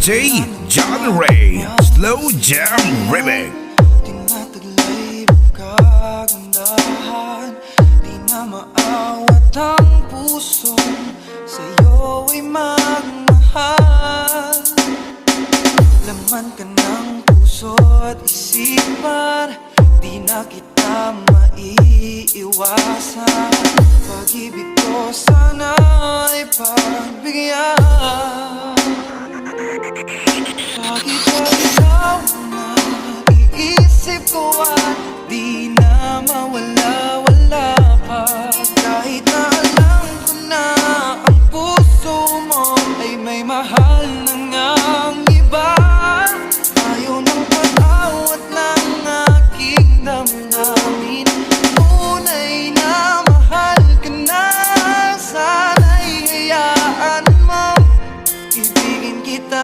DJ John Ray Slow Jam Remix. Tinataglay kagandahan, di na maawat ang pusong sa'yo ay magmahal. Laman ka ng puso at isipan, di na kita maiiwasan. Pag-ibig ko sana ay pagbigyan. Bakit